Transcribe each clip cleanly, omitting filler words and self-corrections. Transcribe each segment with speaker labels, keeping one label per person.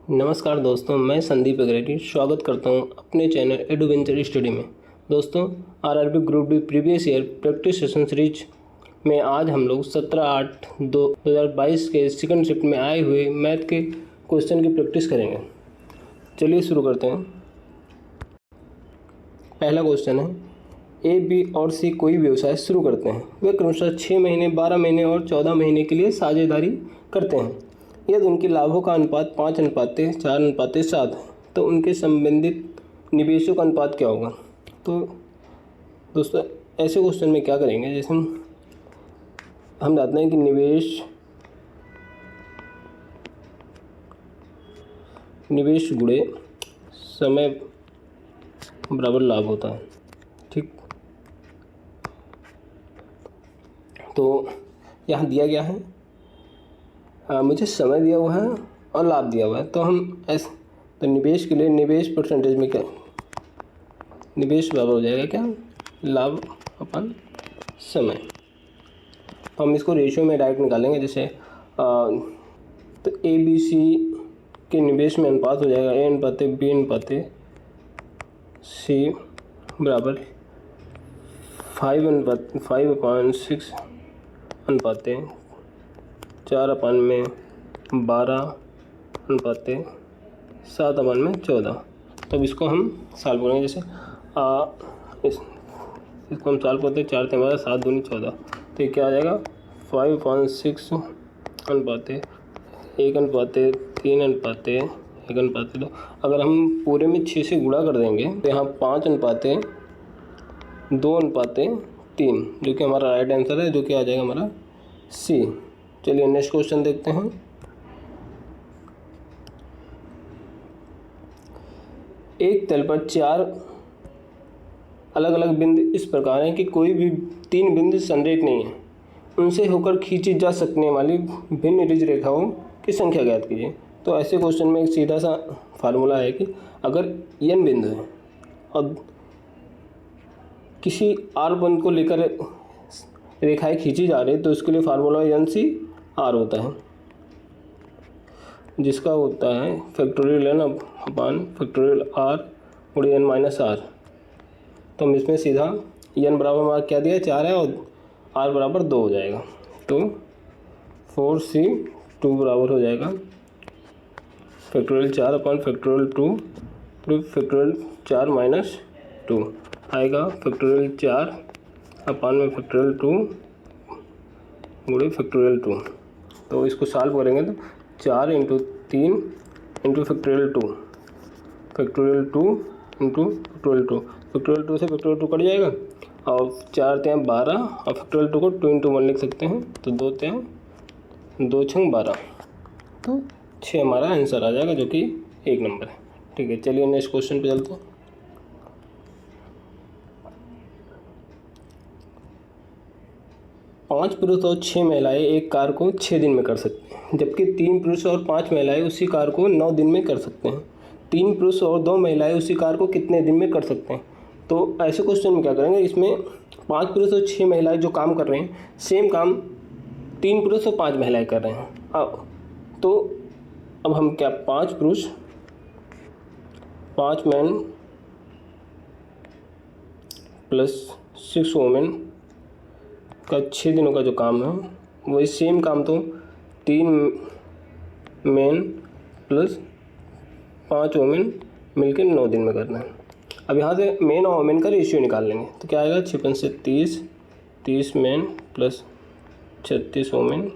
Speaker 1: नमस्कार दोस्तों, मैं संदीप अग्रेटी स्वागत करता हूं अपने चैनल एडवेंचर स्टडी में। दोस्तों, RRB group D previous year practice session series में आज हम लोग 17/8/2022 के सेकंड शिफ्ट में आए हुए मैथ के क्वेश्चन की प्रैक्टिस करेंगे। चलिए शुरू करते हैं। पहला क्वेश्चन है, ए, बी और सी कोई व्यवसाय शुरू करते हैं। वे क्रमशः 6 महीने, 12 महीने और 14 महीने के लिए साझेदारी करते हैं। यदि उनके लाभों का अनुपात 5:4:7 है तो उनके संबंधित निवेशों का अनुपात क्या होगा। तो दोस्तों, ऐसे क्वेश्चन में क्या करेंगे, जैसे हम जानते हैं कि निवेश गुणे समय बराबर लाभ होता है। ठीक, तो यहाँ दिया गया है, मुझे समय दिया हुआ है और लाभ दिया हुआ है। तो हम तो निवेश के लिए निवेश परसेंटेज में क्या, निवेश बराबर हो जाएगा क्या, लाभ अपन समय। हम इसको रेशियो में डायरेक्ट निकालेंगे। जैसे तो ए बी सी के निवेश में अनुपात हो जाएगा A/B/C बराबर 5/6 4/12/7/14। तब इसको हम सॉल्व करेंगे। जैसे इसको हम सॉल्व करते हैं, 4×3 = 7, 2 = 14। तो ये क्या आ जाएगा, 5/6/1/3/1/2। अगर हम पूरे में 6 से गुणा कर देंगे तो यहाँ 5/2/3 जो कि हमारा राइट आंसर है, जो कि आ जाएगा हमारा सी। चलिए नेक्स्ट क्वेश्चन देखते हैं। एक तल पर 4 अलग अलग बिंदु इस प्रकार हैं कि कोई भी 3 बिंदु संरेख नहीं है। उनसे होकर खींची जा सकने वाली भिन्न रिज रेखाओं की संख्या ज्ञात कीजिए। तो ऐसे क्वेश्चन में एक सीधा सा फार्मूला है कि अगर n बिंदु है और किसी r बिंदु को लेकर रेखाएं खींची जा रही है तो इसके लिए फार्मूला NC/R होता है, जिसका होता है फैक्टोरियल n/r × n-r। तो हम इसमें सीधा n बराबर हमारा क्या दिया, 4 है, और r बराबर 2 हो जाएगा। तो 4C/2 बराबर हो जाएगा फैक्टोरियल 4/2 फैक्टोरियल 4-2 आएगा फैक्टोरियल 4/2 × फैक्टोरियल 2। तो इसको सॉल्व करेंगे तो 4 × 3 × फैक्टोरियल 2 फैक्टोरियल 2 × फैक्टोरियल 2। फैक्टोरियल 2 से फैक्टोरियल 2 कट जाएगा और 4×3 = 12 और फैक्टोरियल 2 को 2 × 1 लिख सकते हैं। तो 2×2 = 12, तो 6 हमारा आंसर आ जाएगा, जो कि 1 नंबर है। ठीक है, चलिए नेक्स्ट क्वेश्चन पे चलते हैं। 5 पुरुष और 6 महिलाएं एक कार्य को 6 दिन में कर सकते हैं, जबकि 3 पुरुष और 5 महिलाएं उसी कार्य को 9 दिन में कर सकते हैं। 3 पुरुष और 2 महिलाएं उसी कार्य को कितने दिन में कर सकते हैं। तो ऐसे क्वेश्चन में क्या करेंगे, इसमें 5 पुरुष और 6 महिलाएं जो काम कर रहे हैं, सेम काम 3 पुरुष और 5 महिलाएं कर रहे हैं। अब हम क्या, 5 पुरुष 5 मैन प्लस 6 वोमेन का 6 दिनों का जो काम है, वही सेम काम तो 3 मैन प्लस 5 वोमेन मिलकर 9 दिन में करना है। अब यहाँ से मैन और वोमेन का रेशियो निकाल लेंगे। तो क्या आएगा, 56 से 30 मैन प्लस 36 वोमेन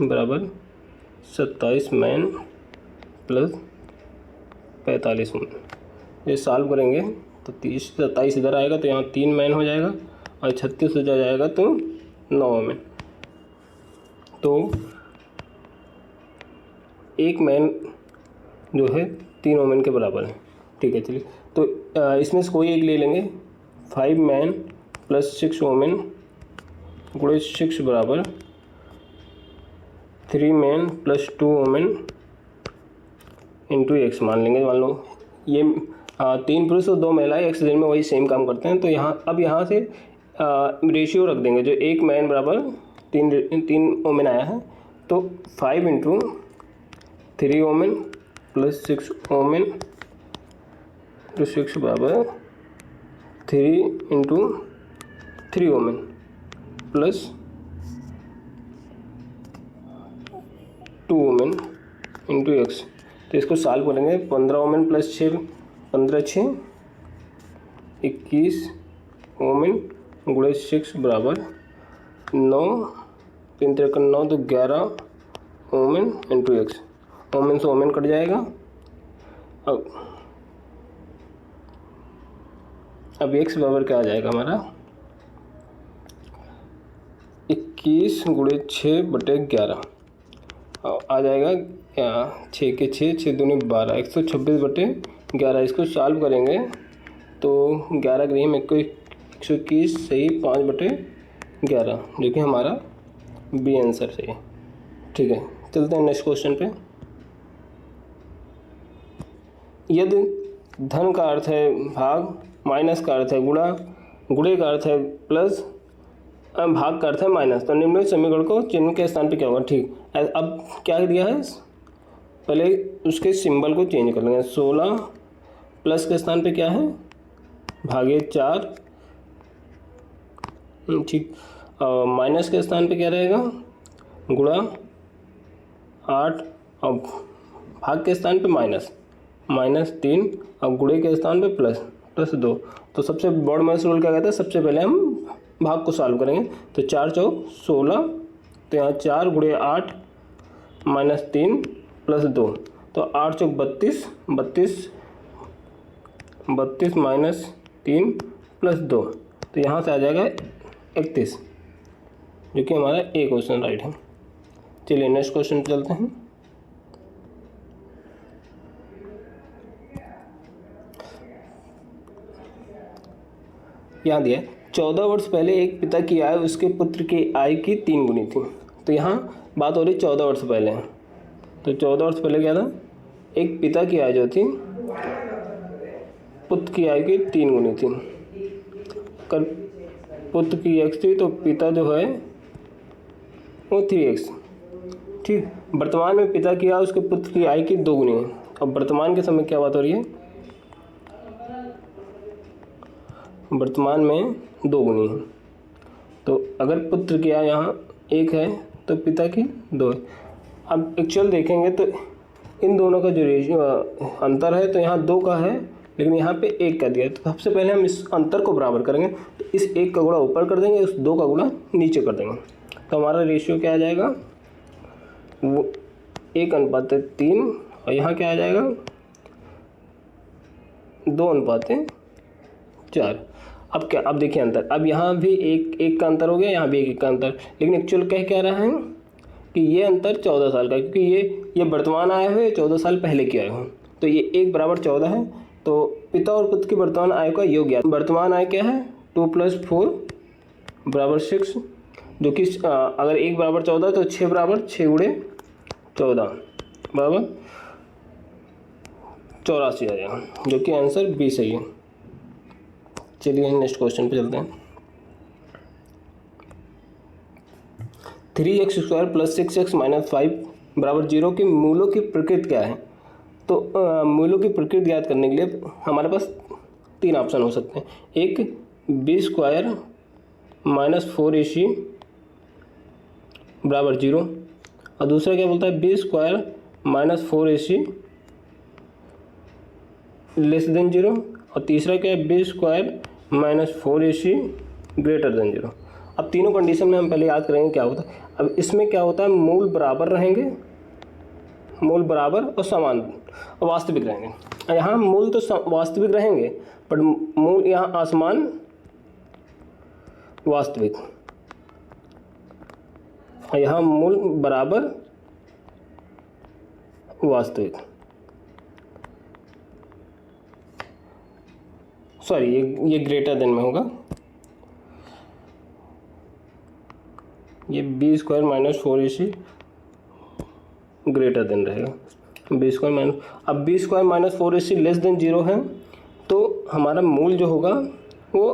Speaker 1: बराबर 27 मैन प्लस 45 वोमेन। ये सॉल्व करेंगे तो 30 से 27 इधर आएगा, तो यहाँ 3 मैन हो जाएगा और 36 उधर जाएगा तो 9 वोमेन। तो 1 मैन जो है 3 वोमेन के बराबर है। ठीक है, चलिए तो इसमें से कोई एक ले लेंगे। 5 मैन प्लस 6 वोमेन × 6 बराबर 3 मैन प्लस 2 वोमेन × x मान लेंगे। मान लो ये 3 पुरुष और 2 महिलाएं x दिन में वही सेम काम करते हैं। तो यहाँ से रेशियो रख देंगे, जो 1 मैन बराबर 3 वोमेन आया है, तो 5 × 3 वोमेन प्लस 6 ओमेन तो 6 बराबर 3 इंटू 3 ओमेन प्लस 2 ओमेन इंटू एक्स। तो इसको सॉल्व करेंगे। 15 ओमेन प्लस 6 15 6 21 ओमेन गुणे 6 बराबर 9 3 3 9 तो 11 ओमेन इंटू एक्स। ओमेन से ओमेन कट जाएगा। अब एक्स बराबर क्या आ जाएगा हमारा 21 गुणे 6 बटे 11 आ जाएगा 6 के 6 दूनी 12 126 बटे 11। इसको सॉल्व करेंगे तो 11 ग्रीम 121 सही 5 बटे 11 जो कि हमारा बी आंसर सही है। ठीक है, चलते हैं नेक्स्ट क्वेश्चन पे। यदि धन का अर्थ है भाग, माइनस का अर्थ है गुणा, गुणे का अर्थ है प्लस, भाग का अर्थ है माइनस, तो निम्नलिखित समीकरण को चिन्ह के स्थान पे क्या होगा। ठीक, अब क्या दिया है, पहले उसके सिंबल को चेंज कर लेंगे। 16 प्लस के स्थान पे क्या है भागे 4। ठीक, माइनस के स्थान पे क्या रहेगा गुणा 8 और भाग के स्थान पे -3 और गुणे के स्थान पे प्लस 2। तो सबसे बॉड माइनस रूल क्या कहता है, सबसे पहले हम भाग को सॉल्व करेंगे। तो 4 चौक 16, तो यहाँ 4 गुणे 8 -3 प्लस 2, तो 8 चौक 32 माइनस 3 प्लस 2, तो यहाँ से आ जाएगा 31, जो कि हमारा ए क्वेश्चन राइट है। चलिए नेक्स्ट क्वेश्चन चलते हैं। यहाँ दिया 14 वर्ष पहले एक पिता की आय उसके पुत्र की आय की 3 गुनी थी। तो यहाँ बात हो रही 14 वर्ष पहले। तो 14 वर्ष पहले क्या था, एक पिता की आय जो थी पुत्र की आय की 3 गुनी थी। कल पुत्र की x थी तो पिता जो है वो 3x। ठीक, वर्तमान में पिता की आय उसके पुत्र की आय की 2 गुनी है। अब वर्तमान के समय क्या बात हो रही है, वर्तमान में 2 गुनी है। तो अगर पुत्र की आय यहाँ 1 है तो पिता की 2 है। अब एक्चुअल देखेंगे तो इन दोनों का जो रेशियो अंतर है तो यहाँ 2 का है, लेकिन यहाँ पे 1 का दिया है। तो सबसे पहले हम इस अंतर को बराबर करेंगे। तो इस 1 का गुणा ऊपर कर देंगे, उस 2 का गुणा नीचे कर देंगे। तो हमारा रेशियो क्या आ जाएगा, वो 1:3, और यहाँ क्या आ जाएगा 2:4। अब क्या, अब देखिए अंतर, अब यहाँ भी एक का अंतर हो गया, यहाँ भी एक का अंतर, लेकिन एक्चुअल क्या रहा है कि ये अंतर 14 साल का, क्योंकि ये वर्तमान आए हुए 14 साल पहले के आए हो। तो ये 1 बराबर 14 है। तो पिता और पुत्र की वर्तमान आय का योग ज्ञात। वर्तमान आय क्या है 2 + 4 बराबर 6, जो कि अगर 1 बराबर 14 तो 6 बराबर 6 गुणे 14 बराबर 84 आ जाएगा, जो कि आंसर बी सही है। चलिए नेक्स्ट क्वेश्चन पे चलते हैं। 3x² + 6x - 5 बराबर 0 के मूलों की प्रकृति क्या है। तो मूलों की प्रकृति ज्ञात करने के लिए हमारे पास 3 ऑप्शन हो सकते हैं। एक b² - 4ac बराबर 0, और दूसरा क्या बोलता है b² - 4ac < 0, और तीसरा क्या है b² - 4ac > 0। अब तीनों कंडीशन में हम पहले याद करेंगे क्या होता है। अब इसमें क्या होता है, मूल बराबर रहेंगे, मूल बराबर और समान और वास्तविक रहेंगे। यहाँ मूल तो वास्तविक रहेंगे, पर मूल यहाँ असमान वास्तविक, और यहाँ मूल बराबर वास्तविक। सॉरी, ये ग्रेटर देन में होगा, ये b² - 4ac ग्रेटर देन रहेगा। b² अब b² - 4ac < 0 है, तो हमारा मूल जो होगा वो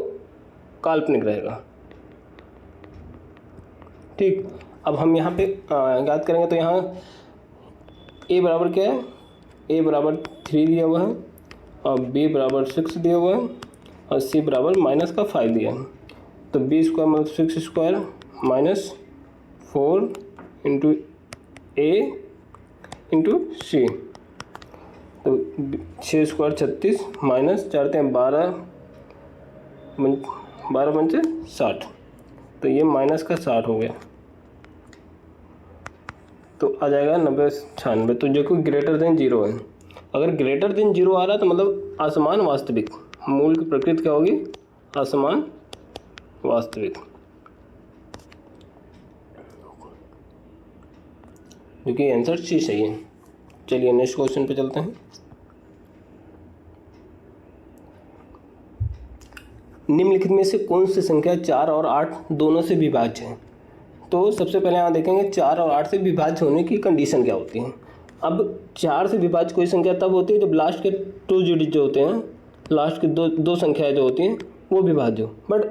Speaker 1: काल्पनिक रहेगा। ठीक, अब हम यहाँ पे याद करेंगे तो यहाँ a बराबर क्या है ए बराबर 3 दिया हुआ है और बी बराबर 6 दिया हुआ है और सी बराबर माइनस का 5 दिया है। तो बी स्क्वायर मतलब 6 स्क्वायर माइनस 4 इंटू ए इंटू सी, तो 6 स्क्वायर 36 माइनस 4 × 12 पंचे 60, तो ये माइनस का 60 हो गया, तो आ जाएगा 90/96। तो जो कि ग्रेटर देन 0 है। अगर ग्रेटर देन 0 आ रहा है तो मतलब असमान वास्तविक, मूल की प्रकृति क्या होगी, असमान वास्तविक, जो कि आंसर सी सही है। चलिए नेक्स्ट क्वेश्चन पे चलते हैं। निम्नलिखित में से कौन सी संख्या 4 और 8 दोनों से विभाज्य है? तो सबसे पहले यहाँ देखेंगे 4 और 8 से विभाज्य होने की कंडीशन क्या होती है। अब 4 से विभाज्य कोई संख्या तब होती है जब लास्ट के 2 डिजिट जो होते हैं, लास्ट के दो संख्याएं जो होती हैं वो विभाज्य हो। बट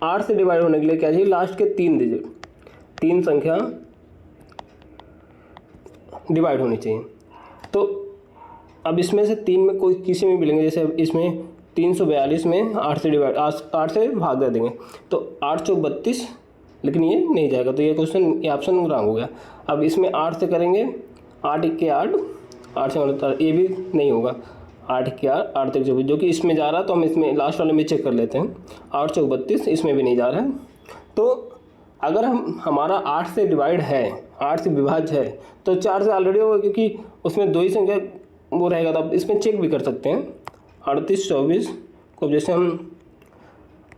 Speaker 1: 8 से डिवाइड होने के लिए क्या चाहिए, लास्ट के 3 डिजिट, 3 संख्या डिवाइड होनी चाहिए। तो अब इसमें से 3 में कोई किसी में मिलेंगे, जैसे अब इसमें 342 में 8 से भाग कर देंगे तो 8 चौक 32, लेकिन ये नहीं जाएगा, तो ये क्वेश्चन, ये ऑप्शन रॉन्ग हो गया। अब इसमें 8 से करेंगे, 8 × 8, 8 से मतलब ये भी नहीं होगा, 8 × 8, 8 × 24, जो कि इसमें जा रहा है, तो हम इसमें लास्ट वाले में चेक कर लेते हैं। 8 चौक 32, इसमें भी नहीं जा रहा है। तो अगर हमारा 8 से डिवाइड है, 8 से विभाज्य है, तो 4 से ऑलरेडी होगा, क्योंकि उसमें 2 ही संख्या वो रहेगा, तो आप इसमें चेक भी कर सकते हैं। 38 24 को जैसे हम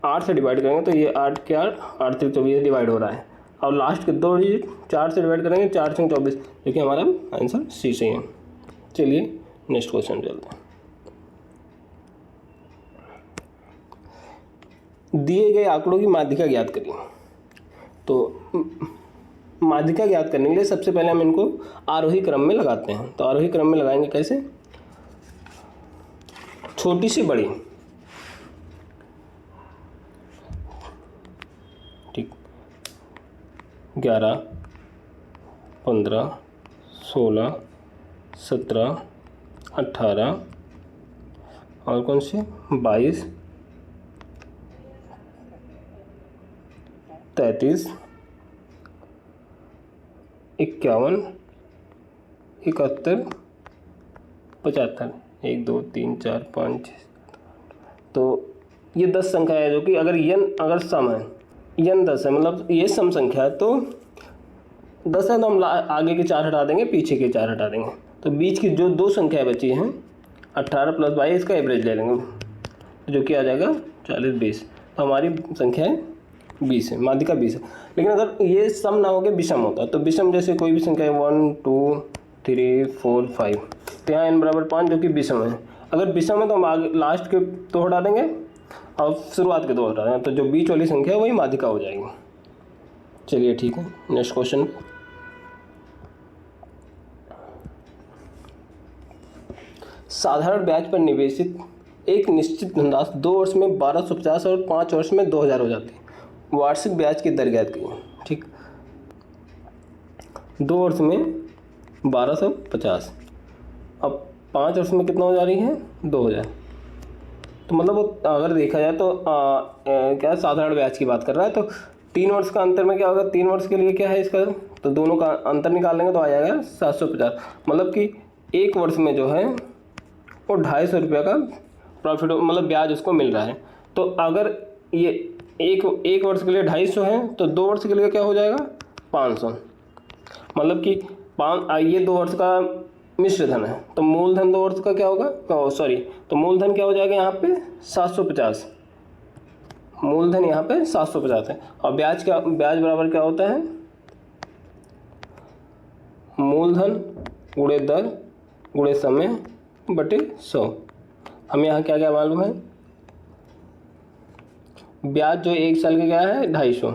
Speaker 1: 8 से डिवाइड करेंगे तो ये 8 × 8, 8 × 24 डिवाइड हो रहा है, और लास्ट के 2 डिजिट 4 से डिवाइड करेंगे, 4 × 24, जो कि हमारा आंसर सी सही है। चलिए नेक्स्ट क्वेश्चन चलते हैं। दिए गए आंकड़ों की माध्यिका ज्ञात करिए। तो माध्यिका ज्ञात करने के लिए सबसे पहले हम इनको आरोही क्रम में लगाते हैं। तो आरोही क्रम में लगाएंगे कैसे, छोटी से बड़ी, ठीक, 11 15 16 17 18 और कौन से 22 33 51 71 75 1 2 3 4 5 6। तो ये 10 संख्या है, जो कि अगर सम है, n 10 है, मतलब ये सम संख्या है, तो 10 है तो हम आगे के 4 हटा देंगे, पीछे के 4 हटा देंगे, तो बीच की जो 2 संख्याएं बची हैं 18 + 22, इसका एवरेज ले लेंगे, जो कि आ जाएगा 40 20। तो हमारी संख्या है 20 है, माध्यिका 20 है। लेकिन अगर ये सम ना हो के विषम होता, तो विषम जैसे कोई भी संख्या है 1 2 3 4 5, तो यहाँ n बराबर 5 जो कि विषम है। अगर विषम है तो हम आगे लास्ट के 2 हटा देंगे और शुरुआत के 2 हटा देंगे, तो जो बीच वाली संख्या है वही माध्यिका हो जाएगी। चलिए ठीक है, नेक्स्ट क्वेश्चन। साधारण ब्याज पर निवेशित एक निश्चित धनराशि 2 वर्ष में 1250 और 5 वर्ष में 2000 हो जाती है। वार्षिक ब्याज की दर ज्ञात कीजिए। ठीक, 2 वर्ष में 1250, अब 5 वर्ष में कितना हो जा रही है 2000। तो मतलब अगर देखा जाए तो क्या साधारण ब्याज की बात कर रहा है, तो 3 वर्ष का अंतर में क्या होगा, 3 वर्ष के लिए क्या है इसका, तो दोनों का अंतर निकाल लेंगे तो आ जाएगा 750। मतलब कि 1 वर्ष में जो है वो 250 रुपये का प्रॉफिट, मतलब ब्याज उसको मिल रहा है। तो अगर ये एक वर्ष के लिए 250 है, तो 2 वर्ष के लिए क्या हो जाएगा 500। मतलब कि ये 2 वर्ष का मिश्र धन है, तो मूलधन 2 वर्ष का क्या होगा, तो मूलधन क्या हो जाएगा यहाँ पे 750, मूलधन यहाँ पे 750 है। और ब्याज बराबर क्या होता है, मूलधन गुणे दर गुणे समय बटे 100। हमें यहाँ क्या क्या मालूम है, ब्याज जो 1 साल का क्या है 250,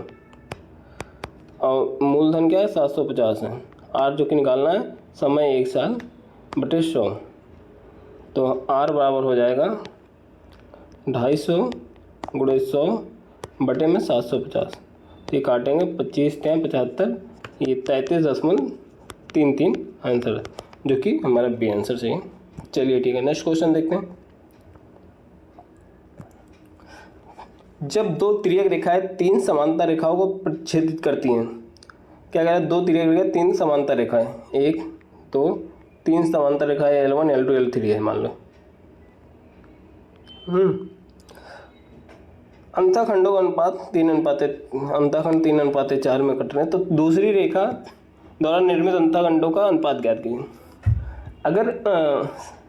Speaker 1: और मूलधन क्या है 750 है, आर जो कि निकालना है समय 1 साल बटे 100। तो आर बराबर हो जाएगा 250 गुणे 100 बटे में 750। तो ये काटेंगे 25 × 75, ये 33.33 आंसर है, जो कि हमारा बी आंसर से चलिए ठीक है, नेक्स्ट क्वेश्चन देखते हैं। जब दो तिर्यक रेखाएं तीन समांतर रेखाओं को प्रतिच्छेदित करती हैं, क्या कह रहा है, दो तिर्यक रेखाएं तीन समांतर रेखाएं, 1 2 3 समांतर रेखाएं L1 L2 L3 है मान लो। अंतःखंडों का अनुपात 3:4 में कट रहे हैं, तो दूसरी रेखा द्वारा निर्मित अंतःखंडों का अनुपात ज्ञात कीजिए। अगर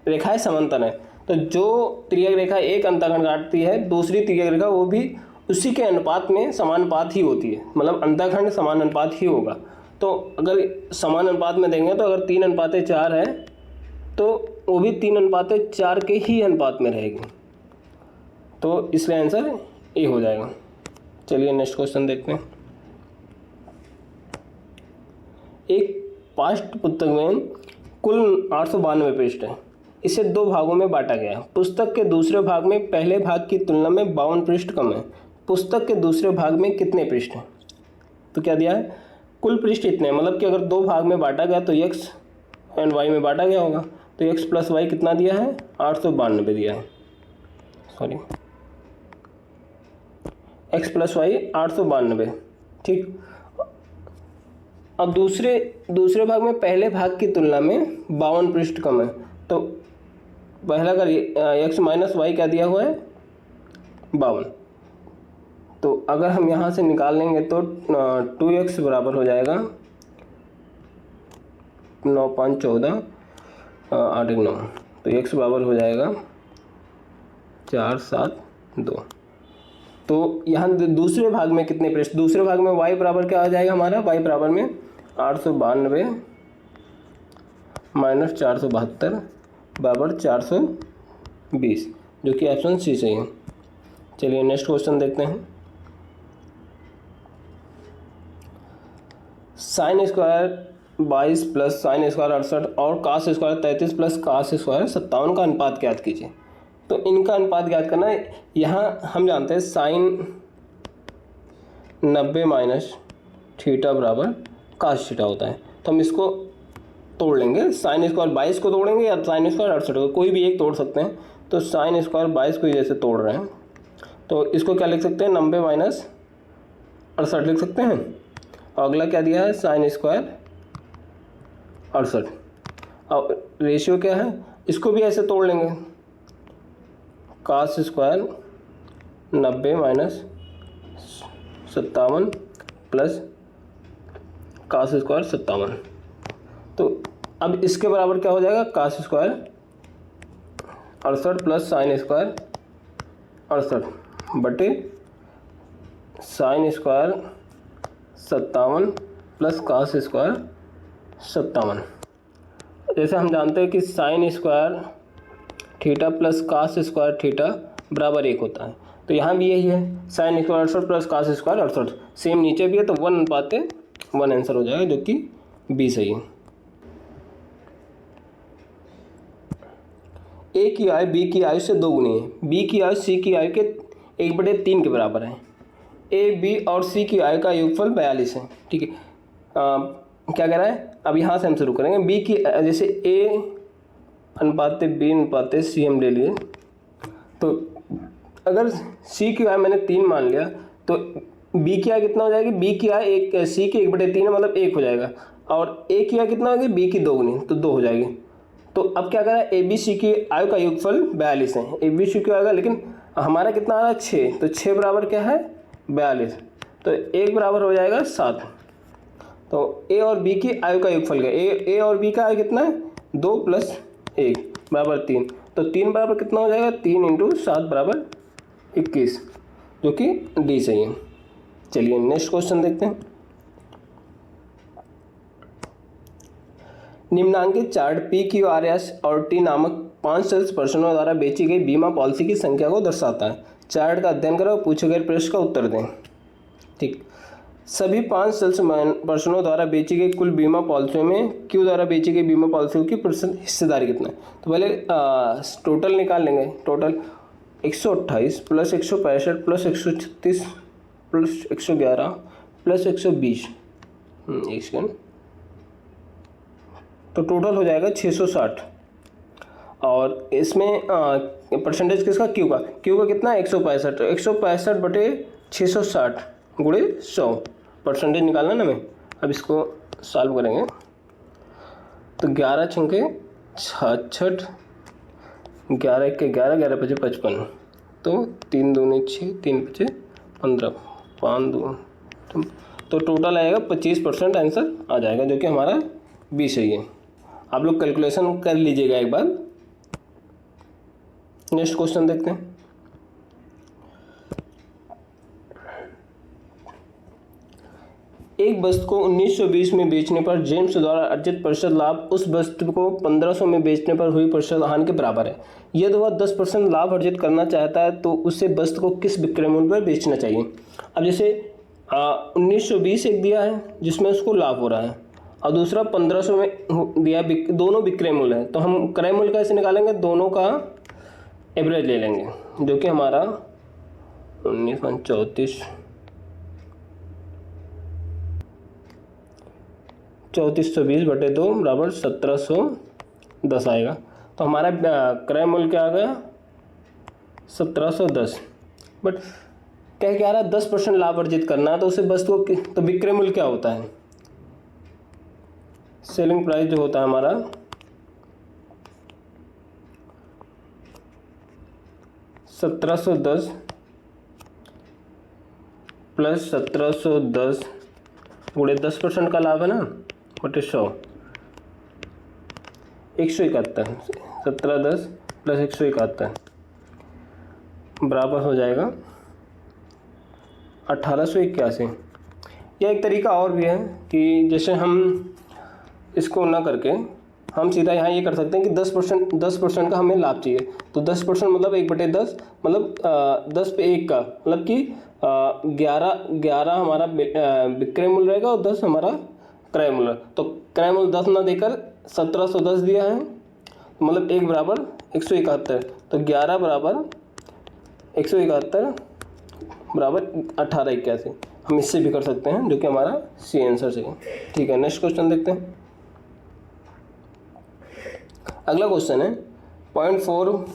Speaker 1: रेखाएं समांतर है तो जो तिर्यक रेखा एक अंतःखंड काटती है, दूसरी तिर्यक रेखा वो भी उसी के अनुपात में समानुपात ही होती है, मतलब अंतःखंड समान अनुपात ही होगा। तो अगर समान अनुपात में देंगे तो अगर 3:4 है तो वो भी 3:4 के ही अनुपात में रहेगी, तो इसका आंसर ए हो जाएगा। चलिए नेक्स्ट क्वेश्चन देखते हैं। एक पाठ्य पुस्तक में कुल 892 पृष्ठ है, इसे 2 भागों में बांटा गया है। पुस्तक के दूसरे भाग में पहले भाग की तुलना में 52 पृष्ठ कम है। पुस्तक के दूसरे भाग में कितने पृष्ठ हैं? तो क्या दिया है, कुल पृष्ठ इतने हैं, मतलब कि अगर 2 भाग में बांटा गया तो x एंड y में बांटा गया होगा, तो x प्लस y कितना दिया है, 892 दिया है, सॉरी x प्लस वाई 892, ठीक। अब दूसरे भाग में पहले भाग की तुलना में 52 पृष्ठ कम है, तो पहला का x माइनस वाई क्या दिया हुआ है, 52। तो अगर हम यहाँ से निकाल लेंगे तो 2x बराबर हो जाएगा 9 5 14 8 1 9, तो x बराबर हो जाएगा 4 7 2। तो यहाँ दूसरे भाग में कितने पृष्ठ, दूसरे भाग में y बराबर क्या आ जाएगा हमारा, y बराबर में 892 माइनस 472 बराबर 420, जो कि ऑप्शन सी सही है। चलिए नेक्स्ट क्वेश्चन देखते हैं। Sine square 22 plus sine square 68 और cos square 33 plus cos square 57 का अनुपात ज्ञात कीजिए। तो इनका अनुपात ज्ञात करना है। यहाँ हम जानते हैं साइन 90 माइनस थीटा बराबर कास थीटा होता है, तो हम इसको तोड़ लेंगे। साइन स्क्वायर 22 को तोड़ेंगे या साइन स्क्वायर 68 को, कोई भी एक तोड़ सकते हैं। तो साइन स्क्वायर 22 को जैसे तोड़ रहे हैं तो इसको क्या लिख सकते हैं, 90 माइनस 68 लिख सकते हैं। और अगला क्या दिया है, साइन स्क्वायर 68, और रेशियो क्या है, इसको भी ऐसे तोड़ लेंगे। Cos square 90 minus 57 plus cos square 57, तो अब इसके बराबर क्या हो जाएगा, cos square 68 plus sine square 68 बटे sine square 57 plus cos square 57। जैसे हम जानते हैं कि sine square theta plus cos square theta बराबर 1 होता है, तो यहाँ भी यही है, sine square 68 plus cos square 68, same नीचे भी है, तो 1:1 आंसर हो जाएगा, जो कि बी सही है। ए की आयु बी की आयु से 2 गुनी है, बी की आयु सी की आयु के 1/3 के बराबर है। ए बी और सी की आयु का योगफल 42 है, ठीक है। क्या कह रहा है, अब यहाँ से हम शुरू करेंगे। बी की जैसे ए अनुपात बी अनुपात सी हम ले लिए, तो अगर सी की आय मैंने 3 मान लिया तो बी की आय कितना हो जाएगी, बी की आय एक सी की 1/3 है, मतलब 1 हो जाएगा, और ए की आय कितना होगी, बी की 2 गुनी, तो 2 हो जाएगी। तो अब क्या करा है, ए बी सी की आयु का योगफल 42 है, ए बी सी की आएगा, लेकिन हमारा कितना आ रहा है 6, तो 6 बराबर क्या है 42, तो 1 बराबर हो जाएगा 7। तो ए और बी की आयु का योगफल क्या, ए और बी का आयु कितना है 2 + 1 बराबर 3, तो 3 बराबर कितना हो जाएगा, 3 × 7 बराबर 21, जो कि डी सही है। चलिए नेक्स्ट क्वेश्चन देखते हैं। निम्नांकित chart P Q R S और टी नामक 5 सेल्स पर्सनों द्वारा बेची गई बीमा पॉलिसी की संख्या को दर्शाता है। चार्ट का अध्ययन करो, पूछे गए प्रश्न का उत्तर दें। ठीक, सभी 5 सेल्स पर्सनों द्वारा बेची गई कुल बीमा पॉलिसियों में क्यू द्वारा बेची गई बीमा पॉलिसियों की प्रतिशत हिस्सेदारी कितना है। तो पहले टोटल निकाल लेंगे। टोटल 128 + 165 + 136 + 111 + 120, एक सेकेंड, तो टोटल हो जाएगा 660। और इसमें परसेंटेज किसका, क्यू का कितना 165, 165 बटे 660 गुणे 100 परसेंटेज निकालना ना हमें। अब इसको सॉल्व करेंगे तो 11 छंके 66, 11 के 11, 11 पचे 55, तो 3 दूनी 6, 3 पचे 15, 5 2, तो टोटल आएगा 25% आंसर आ जाएगा, जो कि हमारा बी सही है। आप लोग कैलकुलेशन कर लीजिएगा एक बार। नेक्स्ट क्वेश्चन देखते हैं। एक वस्तु को 1920 में बेचने पर जेम्स द्वारा अर्जित प्रतिशत लाभ उस वस्तु को 1500 में बेचने पर हुई प्रतिशत हानि के बराबर है। यदि वह 10% लाभ अर्जित करना चाहता है तो उसे वस्तु को किस विक्रय मूल्य पर बेचना चाहिए। अब जैसे 1920 एक दिया है जिसमें उसको लाभ हो रहा है, और दूसरा 1500 में दिया, दोनों विक्रय मूल्य है, तो हम क्रय मूल्य कैसे निकालेंगे, दोनों का एवरेज ले लेंगे, जो कि हमारा 3420 बटे 2 बराबर 1710 आएगा। तो हमारा क्रय मूल्य क्या आ गया 1710। बट क्या रहा 10% लाभ अर्जित करना है, तो उसे वस्तु को तो विक्रय मूल्य क्या होता है, सेलिंग प्राइस जो होता है हमारा 1710 प्लस 1710 गुणे 10% का लाभ है ना बटे 100, 171, 1710 प्लस 171 बराबर हो जाएगा 1881। यह एक तरीका और भी है कि जैसे हम इसको ना करके हम सीधा यहाँ ये कर सकते हैं कि 10% का हमें लाभ चाहिए, तो 10% मतलब 1/10 मतलब 10 पे 1 का मतलब कि 11 हमारा विक्रय मूल्य रहेगा और 10 हमारा क्रय मूल्य। तो क्रय मूल्य 10 ना देकर 1710 दिया है, मतलब 1 बराबर 171, तो 11 बराबर 171 बराबर 1881। हम इससे भी कर सकते हैं, जो कि हमारा सी आंसर से है। ठीक है, नेक्स्ट क्वेश्चन देखते हैं। अगला क्वेश्चन है 0.4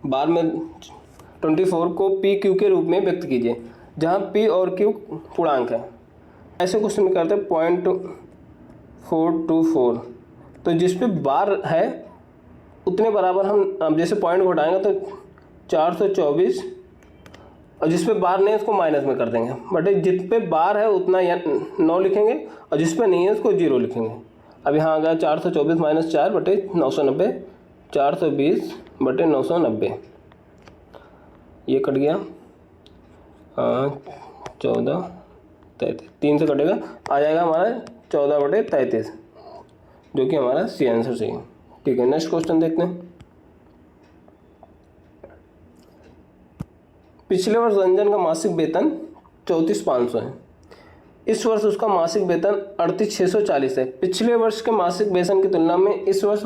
Speaker 1: बार में 24 को पी क्यू के रूप में व्यक्त कीजिए, जहां पी और क्यू पूर्णांक है। ऐसे क्वेश्चन में करते हैं 0.424, तो जिस पे बार है उतने बराबर हम जैसे पॉइंट घटाएंगे तो 424, और जिस पे बार नहीं है उसको माइनस में कर देंगे, बट जिस पे बार है उतना 9 लिखेंगे, और जिस पे नहीं है उसको 0 लिखेंगे। अब यहाँ आ गया 424 माइनस 4 बटे 990, 420 बटे 990, ये कट गया 14 33, 3 से कटेगा, आ जाएगा हमारा 14 बटे 33, जो कि हमारा सी आंसर सही है। ठीक है, नेक्स्ट क्वेश्चन देखते हैं। पिछले वर्ष रंजन का मासिक वेतन 34,500 है। इस वर्ष उसका मासिक वेतन 38,640 है। पिछले वर्ष के मासिक वेतन की तुलना में इस वर्ष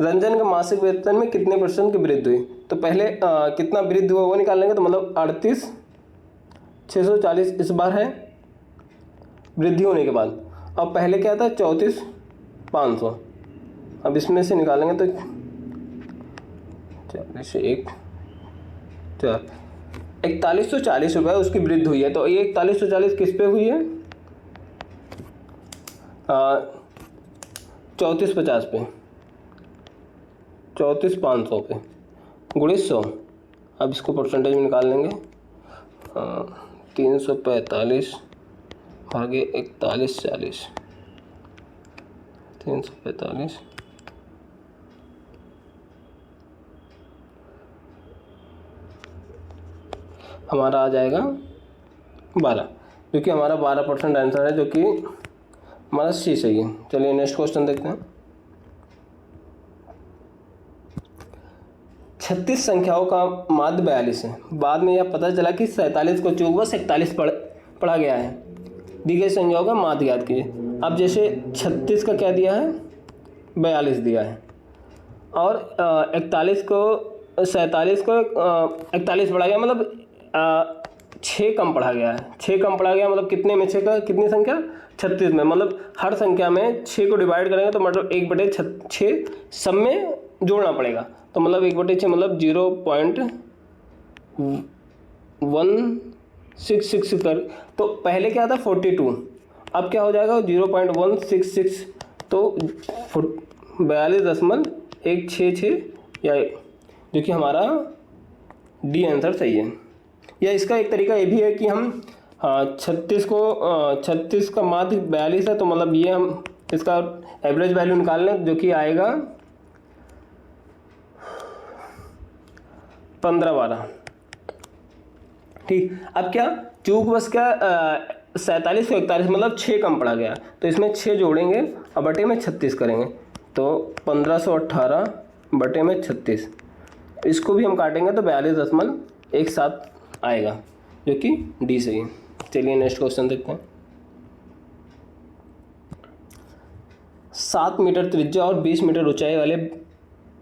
Speaker 1: रंजन के मासिक वेतन में कितने % की वृद्धि हुई। तो पहले कितना वृद्धि हुआ वो निकाल लेंगे, तो मतलब 38,640 इस बार है वृद्धि होने के बाद, अब पहले क्या था 34,500। अब इसमें से निकालेंगे तो 4140 रुपये उसकी वृद्धि हुई है। तो ये 4140 किस पे हुई है, 3450 पे, 34,500 पे गुणे 100। अब इसको परसेंटेज में निकाल लेंगे, 345 भागे 4140, 345 हमारा आ जाएगा 12, जो कि हमारा 12% आंसर है, जो कि हमारा सी सही है। चलिए नेक्स्ट क्वेश्चन देखते हैं। 36 संख्याओं का माध्य 42 है। बाद में यह पता चला कि 47 को चूक बस 41 पढ़ा गया है। दी गई संख्याओं का माध्य याद कीजिए। अब जैसे 36 का क्या दिया है 42 दिया है, और 41 को 47 को 41 पढ़ा गया, मतलब 6 कम पढ़ा गया है। 6 कम पढ़ा गया मतलब कितने में 6 का कितनी संख्या 36 में, मतलब हर संख्या में 6 को डिवाइड करेंगे तो मतलब 1/6 सब में जोड़ना पड़ेगा। तो मतलब 1/6 मतलब 0.166 कर, तो पहले क्या था 42, अब क्या हो जाएगा 0.166, तो 42.166 या जो कि हमारा डी आंसर सही है। या इसका एक तरीका ये भी है कि हम 36 को 36 का माध्य 42 है, तो मतलब ये हम इसका एवरेज वैल्यू निकाल लें जो कि आएगा 15/12। ठीक, अब क्या चूक बस क्या 47 को 41 मतलब 6 कम पड़ा गया, तो इसमें 6 जोड़ेंगे और बटे में 36 करेंगे, तो 1518 बटे में 36, इसको भी हम काटेंगे तो 42.17 आएगा, जो कि डी सही है। चलिए नेक्स्ट क्वेश्चन देखते हैं। 7 मीटर त्रिज्या और 20 मीटर ऊंचाई वाले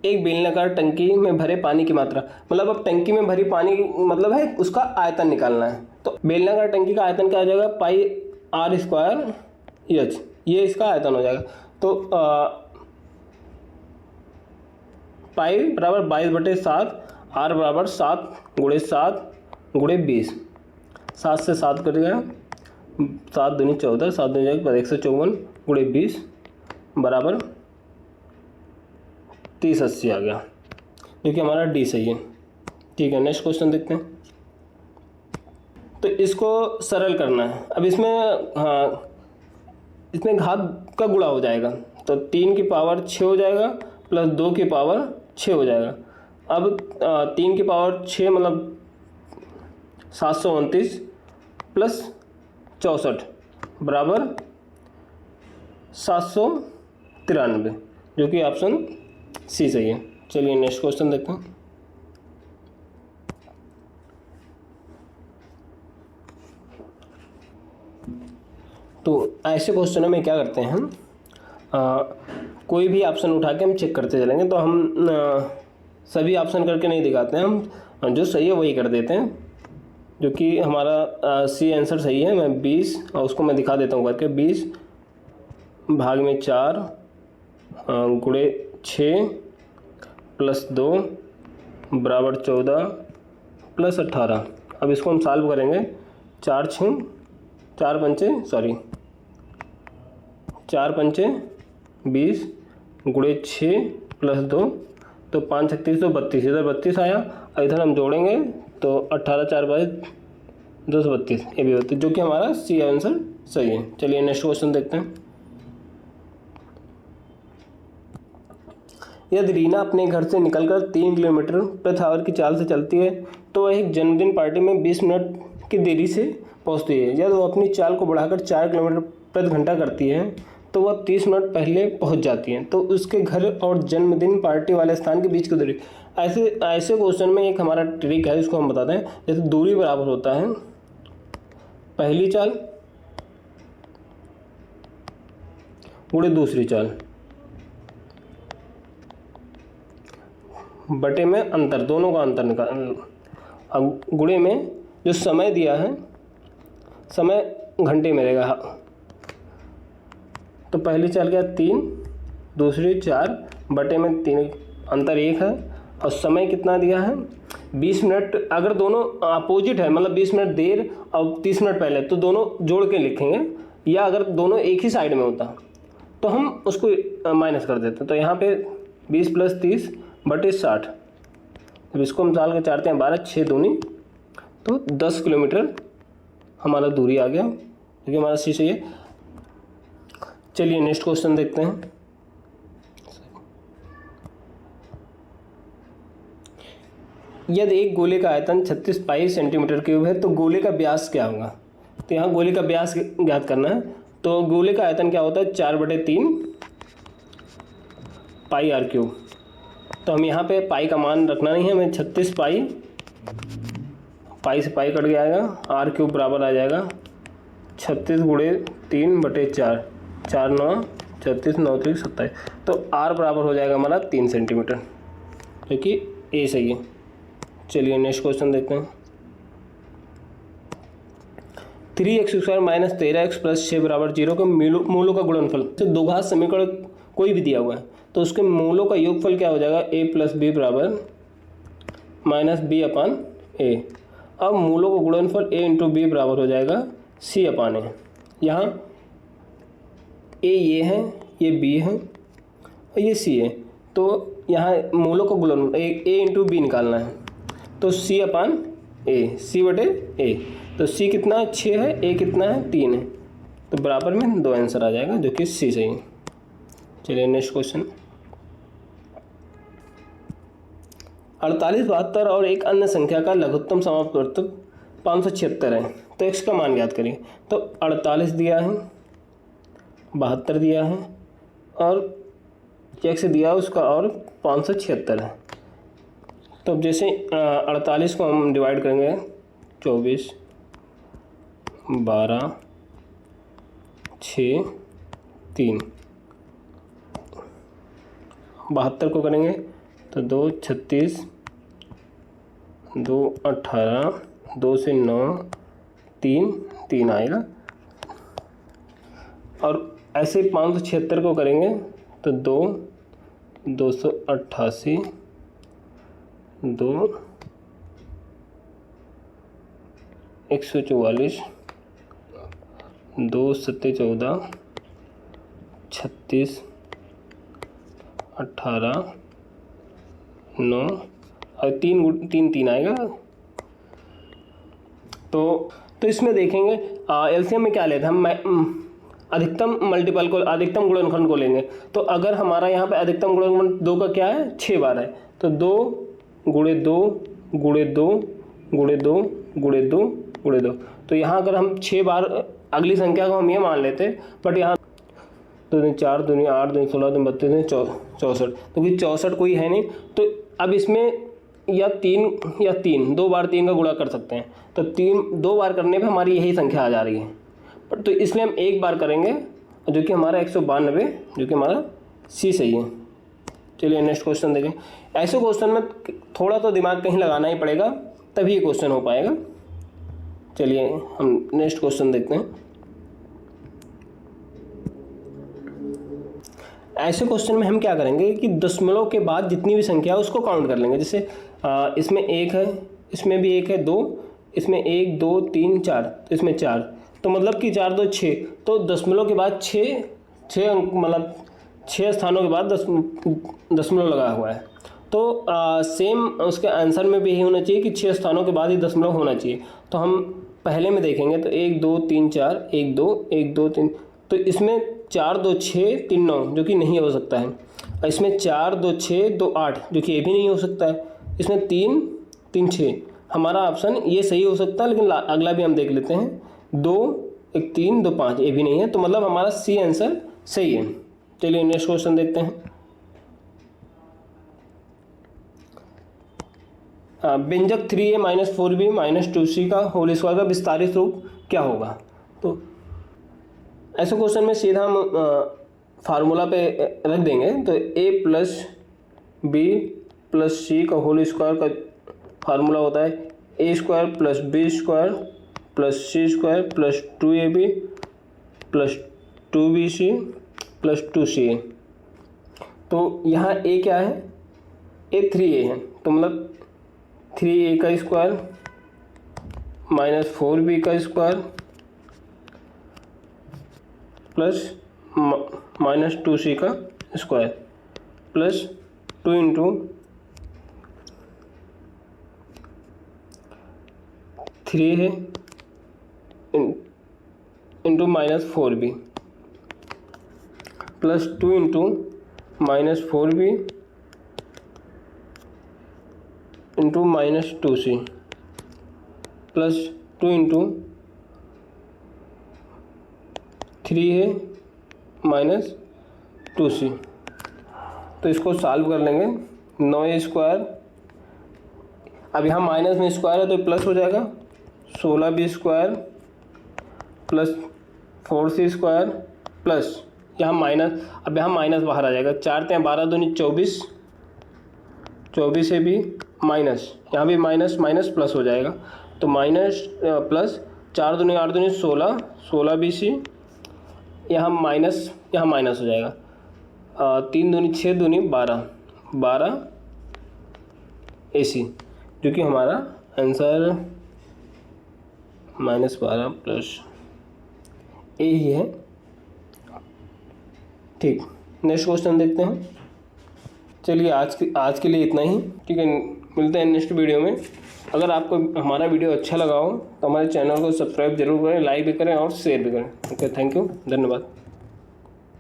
Speaker 1: एक बेलनाकार टंकी में भरे पानी की मात्रा, मतलब अब टंकी में भरी पानी मतलब है उसका आयतन निकालना है, तो बेलनाकार टंकी का आयतन क्या हो जाएगा πr²h, ये इसका आयतन हो जाएगा। तो पाई बराबर 22/7, r बराबर 7 × 7 × 20, 7 से 7 कट गया, 7 दूनी 14, 7 दूनी 154 × 20 बराबर 3080 आ गया, जो कि हमारा डी सही है। ठीक है, नेक्स्ट क्वेश्चन देखते हैं। तो इसको सरल करना है। अब इसमें इसमें घात का गुणा हो जाएगा, तो 3 की पावर 6 हो जाएगा प्लस 2 की पावर 6 हो जाएगा। अब 3 की पावर 6 मतलब 729 प्लस 64 बराबर 793, जो कि ऑप्शन सी सही है। चलिए नेक्स्ट क्वेश्चन देखते हैं। तो ऐसे क्वेश्चनों में क्या करते हैं हम, कोई भी ऑप्शन उठा के हम चेक करते चलेंगे, तो हम सभी ऑप्शन करके नहीं दिखाते हैं, हम जो सही है वही कर देते हैं, जो कि हमारा सी आंसर सही है। मैं 20 और उसको मैं दिखा देता हूँ करके, 20 भाग में 4 गुणे 6 प्लस 2 बराबर 14 प्लस 18। अब इसको हम सॉल्व करेंगे, 4 पंचे 20 गुणे 6 प्लस 2, तो 5 36 तो 32, इधर 32 आया, और इधर हम जोड़ेंगे तो 18 4 10 32, ये भी 32, जो कि हमारा सी आंसर सही है। चलिए नेक्स्ट क्वेश्चन देखते हैं। यदि रीना अपने घर से निकलकर 3 किलोमीटर प्रति आवर की चाल से चलती है, तो वह एक जन्मदिन पार्टी में 20 मिनट की देरी से पहुंचती है। यदि वो अपनी चाल को बढ़ाकर 4 किलोमीटर प्रति घंटा करती है, तो वह 30 मिनट पहले पहुंच जाती है। तो उसके घर और जन्मदिन पार्टी वाले स्थान के बीच की दूरी। ऐसे क्वेश्चन में एक हमारा ट्रिक है, इसको हम बताते हैं। जैसे दूरी बराबर होता है पहली चाल गुणे दूसरी चाल बटे में अंतर, दोनों का अंतर निकाल। अब गुणे में जो समय दिया है, समय घंटे में रहेगा, तो पहली चाल क्या 3, दूसरी 4 बटे में 3, अंतर 1 है, और समय कितना दिया है 20 मिनट। अगर दोनों अपोजिट है, मतलब 20 मिनट देर और 30 मिनट पहले, तो दोनों जोड़ के लिखेंगे, या अगर दोनों एक ही साइड में होता तो हम उसको माइनस कर देते। तो यहाँ पे 20 + 30 बटे 60, अब इसको हम साल के 4 × 12 6 दूनी, तो 10 किलोमीटर हमारा दूरी आ गया, क्योंकि हमारा सी सही है। चलिए नेक्स्ट क्वेश्चन देखते हैं। यदि एक गोले का आयतन 36 पाई सेंटीमीटर क्यूब है, तो गोले का व्यास क्या होगा। तो यहाँ गोले का व्यास ज्ञात करना है। तो गोले का आयतन क्या होता है 4/3 पाई r³। तो हम यहाँ पे पाई का मान रखना नहीं है, हमें 36 पाई से पाई कट जाएगा, r³ बराबर आ जाएगा 36 × 3/4, 4 9 36 9 3 27। तो r बराबर हो जाएगा हमारा 3 सेंटीमीटर, जो कि ए सही है। चलिए नेक्स्ट क्वेश्चन देखते हैं। 3x² - 13x + 6 = 0 के मूलों का गुणनफल। तो द्विघात समीकरण कोई भी दिया हुआ है, तो उसके मूलों का योगफल क्या हो जाएगा, a प्लस बी बराबर माइनस बी अपान ए। अब मूलों का गुणनफल a इंटू बी बराबर हो जाएगा c अपान ए। यहाँ a ये है, ये b है और ये c है, तो यहाँ मूलों का गुणन a इंटू बी निकालना है, तो c अपान ए, c बटे ए। तो c कितना 6 है, a कितना है 3 है, तो बराबर में 2 आंसर आ जाएगा जो कि सी सही है। चलिए नेक्स्ट क्वेश्चन। 48, 72 और एक अन्य संख्या का लघुत्तम समापवर्तक 576 है, तो x का मान ज्ञात करिए। तो 48 दिया है, 72 दिया है और x दिया है उसका और 576 है। तो अब जैसे 48 को हम डिवाइड करेंगे 24, 12, 6, 3, 72 को करेंगे तो 2 36, 2 18, 2 से 9, 3 3 आएगा। और ऐसे 576 को करेंगे तो 2 288, 2 144, 2 7 14, 36, 18, 9 और 3 आएगा। तो इसमें देखेंगे एलसीएम में क्या लेते हैं हम, अधिकतम मल्टीपल को, अधिकतम गुणनखंड को लेंगे। तो अगर हमारा यहाँ पे अधिकतम गुणनखंड 2 का क्या है, 6 बार है, तो 2 गुणे 2 गुणे 2 गुणे 2 गुणे 2 गुणे 2। तो यहाँ अगर हम 6 बार अगली संख्या को हम ये मान लेते, बट यहाँ 2 दूनी 4, 2 दूनी 8, 2 दूनी 16, 2 दूनी 32, 2 दूनी 64, तो कि 64 कोई है नहीं। तो अब इसमें या 3 2 बार 3 का गुणा कर सकते हैं, तो 2 बार करने पे हमारी यही संख्या आ जा रही है। पर तो इसलिए हम 1 बार करेंगे जो कि हमारा 192, जो कि हमारा सी सही है। चलिए नेक्स्ट क्वेश्चन देखें। ऐसे क्वेश्चन में थोड़ा तो दिमाग कहीं लगाना ही पड़ेगा, तभी ये क्वेश्चन हो पाएगा। चलिए हम नेक्स्ट क्वेश्चन देखते हैं। ऐसे क्वेश्चन में हम क्या करेंगे कि दशमलव के बाद जितनी भी संख्या है उसको काउंट कर लेंगे। जैसे इसमें 1 है, इसमें भी 1 है, 2, इसमें 1 2 3 4, तो इसमें 4, तो मतलब कि 4 2 6, तो दशमलव के बाद 6 अंक, मतलब 6 स्थानों के बाद दशमलव लगा हुआ है। तो सेम उसके आंसर में भी यही होना चाहिए कि 6 स्थानों के बाद ही दशमलव होना चाहिए। तो हम पहले में देखेंगे तो 1 2 3 4, 1 2 1 2 3, तो इसमें 4 2 6 3 9 जो कि नहीं हो सकता है। इसमें 4 2 6 2 8 जो कि ये भी नहीं हो सकता है। इसमें 3 3 6, हमारा ऑप्शन ये सही हो सकता है, लेकिन अगला भी हम देख लेते हैं। 2 1 3 2 5 ये भी नहीं है, तो मतलब हमारा सी आंसर सही है। चलिए नेक्स्ट क्वेश्चन देखते हैं। व्यंजक 3a minus 4b minus 2c का होल स्क्वायर का विस्तारित रूप क्या होगा। तो ऐसे क्वेश्चन में सीधा हम फार्मूला पे रख देंगे। तो a plus B plus C का होल स्क्वायर का फार्मूला होता है a square plus B square plus C square plus 2ab plus 2bc plus 2ca। तो यहाँ a क्या है, a 3a है, तो मतलब 3a का स्क्वायर माइनस 4b का स्क्वायर प्लस माइनस 2c का स्क्वायर प्लस 2 इंटू 3 है into minus 4b plus 2 into minus 4b into minus 2c plus 2 into 3 है माइनस 2c। तो इसको सॉल्व कर लेंगे। 9a स्क्वायर, अब यहाँ माइनस में स्क्वायर है तो प्लस हो जाएगा, 16b square plus 4c square plus यहाँ माइनस, अब यहाँ माइनस बाहर आ जाएगा, 4 3 12 दूनी 24, 24 से भी माइनस, यहाँ भी माइनस माइनस प्लस हो जाएगा, तो माइनस प्लस 4 दूनी 8 दूनी 16, 16 BC, यहाँ माइनस हो जाएगा। 3 दूनी 6 दूनी 12, 12 AC, जो कि हमारा आंसर -12 प्लस ए ही है। ठीक, नेक्स्ट क्वेश्चन देखते हैं। चलिए आज के लिए इतना ही, ठीक है। मिलते हैं नेक्स्ट वीडियो में। अगर आपको हमारा वीडियो अच्छा लगा हो तो हमारे चैनल को सब्सक्राइब जरूर करें, लाइक भी करें और शेयर भी करें। ओके, थैंक यू, धन्यवाद।